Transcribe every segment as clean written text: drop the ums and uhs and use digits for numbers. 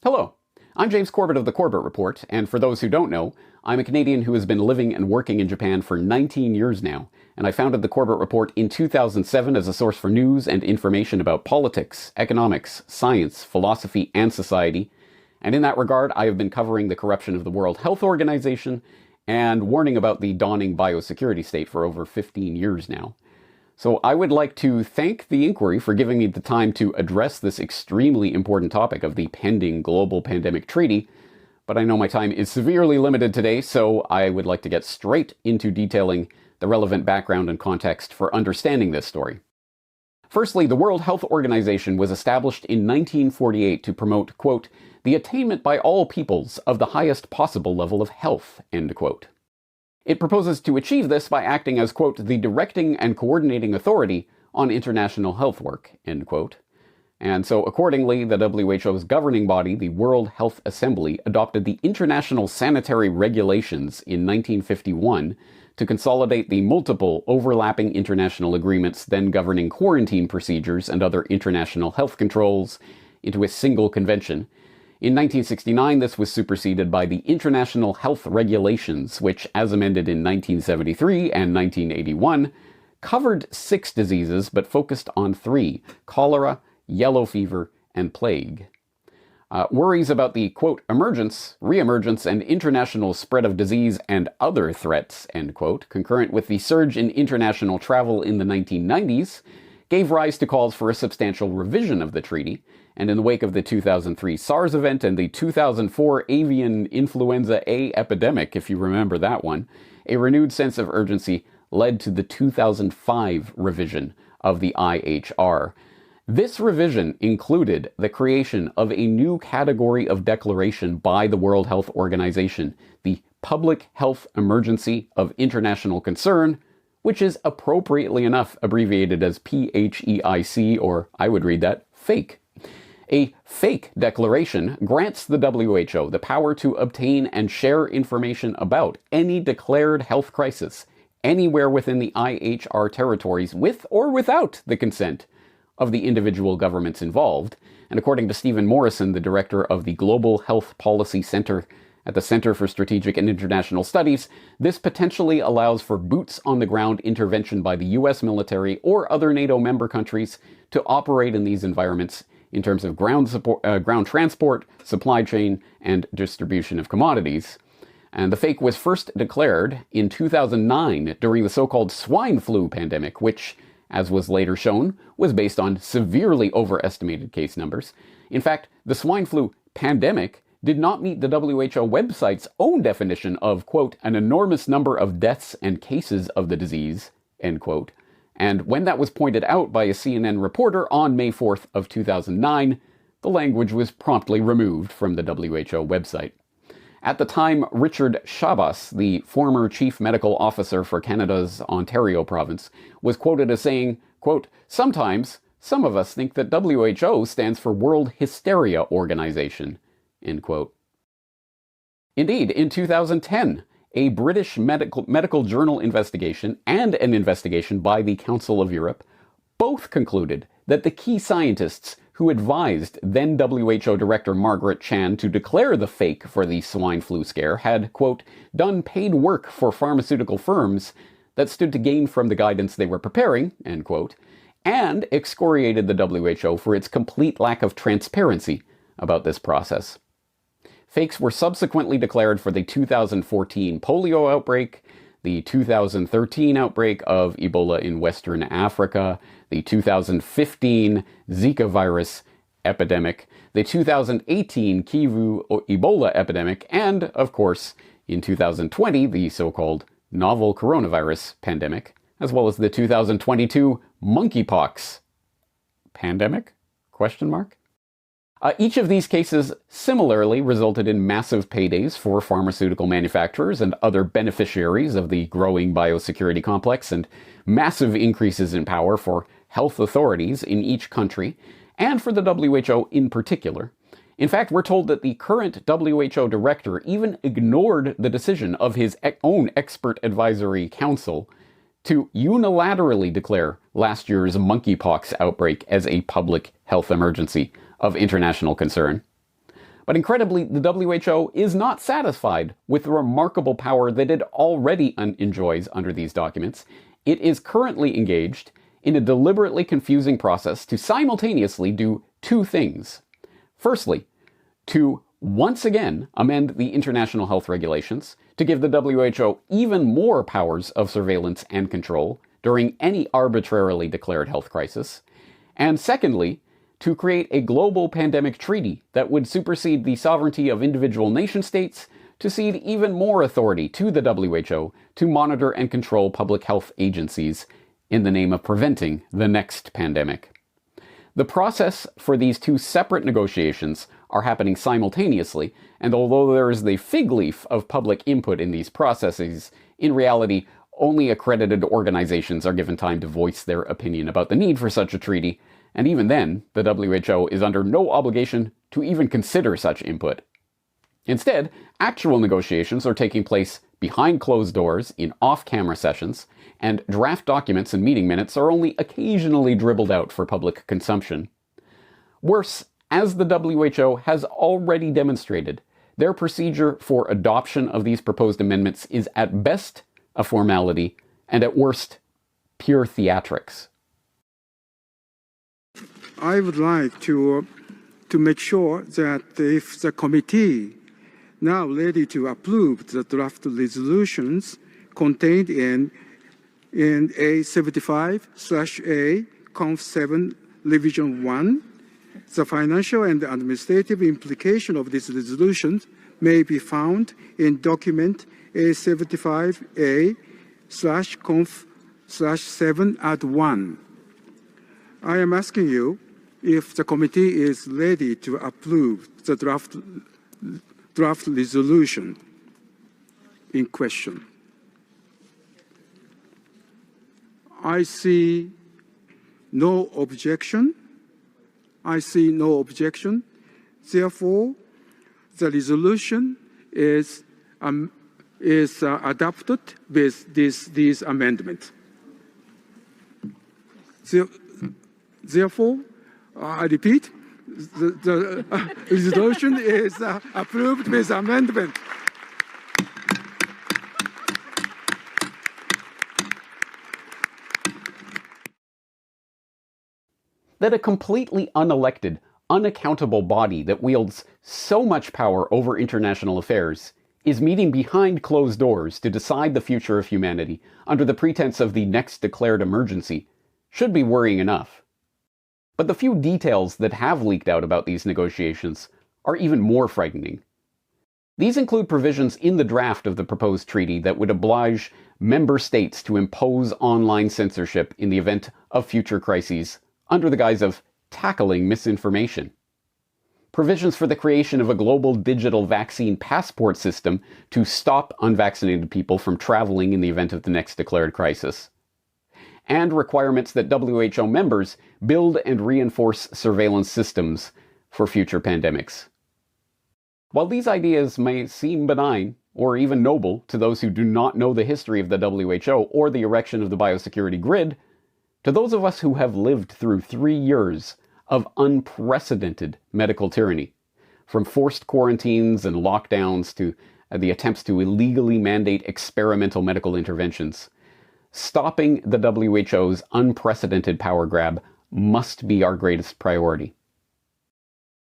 Hello, I'm James Corbett of the Corbett Report, and for those who don't know, I'm a Canadian who has been living and working in Japan for 19 years now, and I founded the Corbett Report in 2007 as a source for news and information about politics, economics, science, philosophy, and society. And in that regard, I have been covering the corruption of the World Health Organization and warning about the dawning biosecurity state for over 15 years now. So I would like to thank the Inquiry for giving me the time to address this extremely important topic of the pending global pandemic treaty, but I know my time is severely limited today, so I would like to get straight into detailing the relevant background and context for understanding this story. Firstly, the World Health Organization was established in 1948 to promote, quote, the attainment by all peoples of the highest possible level of health, end quote. It proposes to achieve this by acting as, quote, the directing and coordinating authority on international health work, end quote. And so accordingly, the WHO's governing body, the World Health Assembly, adopted the International Sanitary Regulations in 1951 to consolidate the multiple overlapping international agreements then governing quarantine procedures and other international health controls into a single convention. In 1969, this was superseded by the International Health Regulations, which, as amended in 1973 and 1981, covered 6 diseases but focused on 3, cholera, yellow fever, and plague. Worries about the, quote, emergence, reemergence, and international spread of disease and other threats, end quote, concurrent with the surge in international travel in the 1990s, gave rise to calls for a substantial revision of the treaty, and in the wake of the 2003 SARS event and the 2004 avian influenza A epidemic, if you remember that one, a renewed sense of urgency led to the 2005 revision of the IHR. This revision included the creation of a new category of declaration by the World Health Organization, the Public Health Emergency of International Concern, which is appropriately enough abbreviated as PHEIC, or I would read that, fake. A fake declaration grants the WHO the power to obtain and share information about any declared health crisis anywhere within the IHR territories with or without the consent of the individual governments involved. And according to Stephen Morrison, the director of the Global Health Policy Center at the Center for Strategic and International Studies, this potentially allows for boots-on-the-ground intervention by the US military or other NATO member countries to operate in these environments in terms of ground transport, supply chain, and distribution of commodities. And the fake was first declared in 2009 during the so-called swine flu pandemic, which, as was later shown, was based on severely overestimated case numbers. In fact, the swine flu pandemic did not meet the WHO website's own definition of, quote, an enormous number of deaths and cases of the disease, end quote. And when that was pointed out by a CNN reporter on May 4th of 2009, the language was promptly removed from the WHO website. At the time, Richard Shabas, the former chief medical officer for Canada's Ontario province, was quoted as saying, quote, sometimes some of us think that WHO stands for World Hysteria Organization, end quote. Indeed, in 2010, a British medical journal investigation and an investigation by the Council of Europe both concluded that the key scientists who advised then WHO Director Margaret Chan to declare the fake for the swine flu scare had, quote, done paid work for pharmaceutical firms that stood to gain from the guidance they were preparing, end quote, and excoriated the WHO for its complete lack of transparency about this process. Fakes were subsequently declared for the 2014 polio outbreak, the 2013 outbreak of Ebola in Western Africa, the 2015 Zika virus epidemic, the 2018 Kivu Ebola epidemic, and, of course, in 2020, the so-called novel coronavirus pandemic, as well as the 2022 monkeypox pandemic? Question mark? Each of these cases similarly resulted in massive paydays for pharmaceutical manufacturers and other beneficiaries of the growing biosecurity complex, and massive increases in power for health authorities in each country, and for the WHO in particular. In fact, we're told that the current WHO director even ignored the decision of his own expert advisory council to unilaterally declare last year's monkeypox outbreak as a public health emergency of international concern. But incredibly, the WHO is not satisfied with the remarkable power that it already enjoys under these documents. It is currently engaged in a deliberately confusing process to simultaneously do two things. Firstly, to once again amend the international health regulations to give the WHO even more powers of surveillance and control during any arbitrarily declared health crisis. And secondly, to create a global pandemic treaty that would supersede the sovereignty of individual nation states to cede even more authority to the WHO to monitor and control public health agencies in the name of preventing the next pandemic. The process for these two separate negotiations are happening simultaneously, and although there is the fig leaf of public input in these processes, in reality, only accredited organizations are given time to voice their opinion about the need for such a treaty, and even then, the WHO is under no obligation to even consider such input. Instead, actual negotiations are taking place behind closed doors in off-camera sessions, and draft documents and meeting minutes are only occasionally dribbled out for public consumption. Worse, as the WHO has already demonstrated, their procedure for adoption of these proposed amendments is at best a formality, and at worst, pure theatrics. I would like to make sure that if the committee now ready to approve the draft resolutions contained in A75/A Conf 7 Revision 1, the financial and administrative implication of this resolution may be found in document A75A/Conf/7 I am asking you if the committee is ready to approve the draft resolution in question. I see no objection. Therefore, the resolution is adopted with these amendments. Therefore, I repeat, the resolution is approved with amendment. That a completely unelected, unaccountable body that wields so much power over international affairs is meeting behind closed doors to decide the future of humanity under the pretense of the next declared emergency should be worrying enough. But the few details that have leaked out about these negotiations are even more frightening. These include provisions in the draft of the proposed treaty that would oblige member states to impose online censorship in the event of future crises under the guise of tackling misinformation. Provisions for the creation of a global digital vaccine passport system to stop unvaccinated people from traveling in the event of the next declared crisis. And requirements that WHO members build and reinforce surveillance systems for future pandemics. While these ideas may seem benign, or even noble to those who do not know the history of the WHO or the erection of the biosecurity grid, to those of us who have lived through 3 years of unprecedented medical tyranny, from forced quarantines and lockdowns to the attempts to illegally mandate experimental medical interventions, stopping the WHO's unprecedented power grab must be our greatest priority.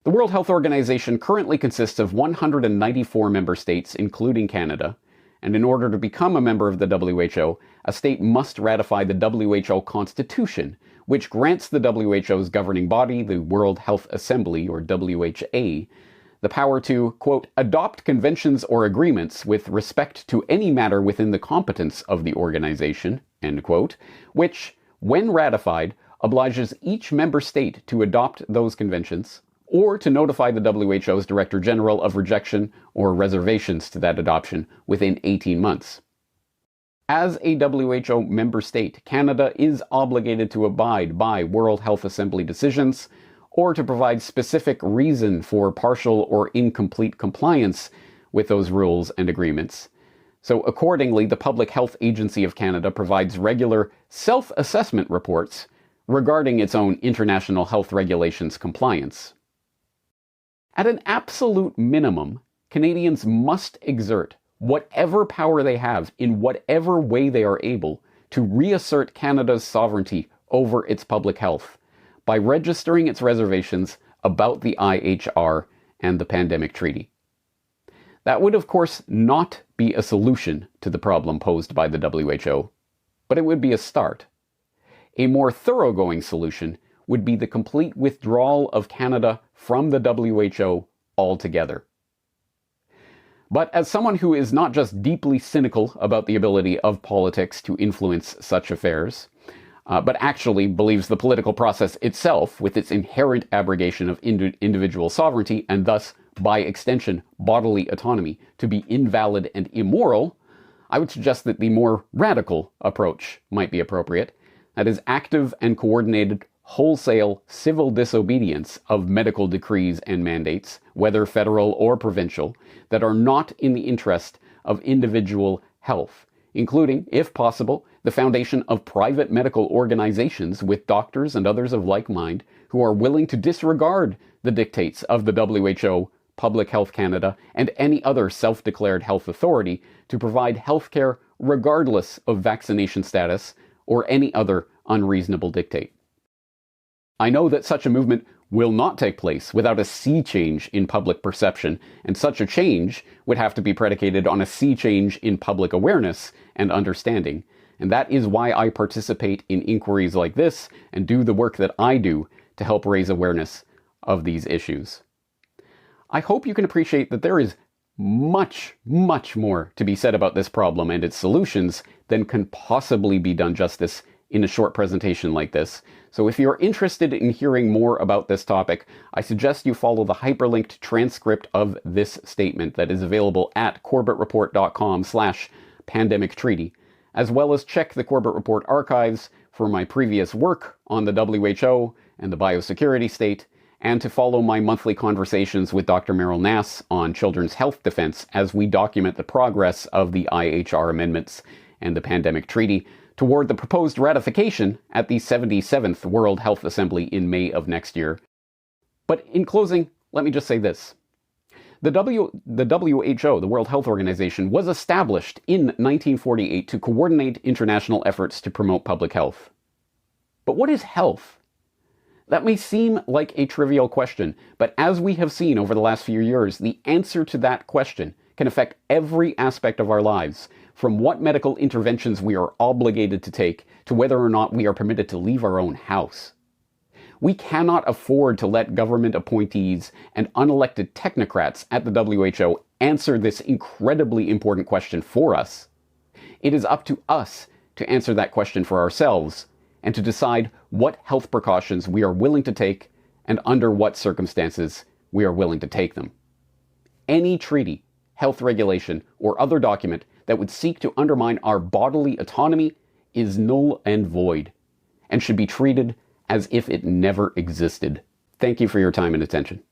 The World Health Organization currently consists of 194 member states, including Canada, and in order to become a member of the WHO, a state must ratify the WHO Constitution, which grants the WHO's governing body, the World Health Assembly, or WHA, the power to, quote, adopt conventions or agreements with respect to any matter within the competence of the organization, end quote, which, when ratified, obliges each member state to adopt those conventions, or to notify the WHO's Director General of rejection or reservations to that adoption within 18 months. As a WHO member state, Canada is obligated to abide by World Health Assembly decisions, or to provide specific reason for partial or incomplete compliance with those rules and agreements. So accordingly, the Public Health Agency of Canada provides regular self-assessment reports regarding its own international health regulations compliance. At an absolute minimum, Canadians must exert whatever power they have in whatever way they are able to reassert Canada's sovereignty over its public health by registering its reservations about the IHR and the Pandemic Treaty. That would, of course, not be a solution to the problem posed by the WHO, but it would be a start. A more thoroughgoing solution would be the complete withdrawal of Canada from the WHO altogether. But as someone who is not just deeply cynical about the ability of politics to influence such affairs, but actually believes the political process itself, with its inherent abrogation of individual sovereignty, and thus, by extension, bodily autonomy, to be invalid and immoral, I would suggest that the more radical approach might be appropriate. That is, active and coordinated wholesale civil disobedience of medical decrees and mandates, whether federal or provincial, that are not in the interest of individual health, including, if possible, the foundation of private medical organizations with doctors and others of like mind who are willing to disregard the dictates of the WHO, Public Health Canada, and any other self-declared health authority to provide healthcare regardless of vaccination status or any other unreasonable dictate. I know that such a movement will not take place without a sea change in public perception, and such a change would have to be predicated on a sea change in public awareness and understanding. And that is why I participate in inquiries like this and do the work that I do to help raise awareness of these issues. I hope you can appreciate that there is much, much more to be said about this problem and its solutions than can possibly be done justice in a short presentation like this. So if you're interested in hearing more about this topic, I suggest you follow the hyperlinked transcript of this statement that is available at corbettreport.com/pandemic treaty, as well as check the Corbett Report archives for my previous work on the WHO and the biosecurity state, and to follow my monthly conversations with Dr. Meryl Nass on children's health defense as we document the progress of the IHR amendments and the Pandemic Treaty toward the proposed ratification at the 77th World Health Assembly in May of next year. But in closing, let me just say this. The WHO, the World Health Organization, was established in 1948 to coordinate international efforts to promote public health. But what is health? That may seem like a trivial question, but as we have seen over the last few years, the answer to that question can affect every aspect of our lives, from what medical interventions we are obligated to take to whether or not we are permitted to leave our own house. We cannot afford to let government appointees and unelected technocrats at the WHO answer this incredibly important question for us. It is up to us to answer that question for ourselves and to decide what health precautions we are willing to take and under what circumstances we are willing to take them. Any treaty, health regulation, or other document that would seek to undermine our bodily autonomy is null and void and should be treated as if it never existed. Thank you for your time and attention.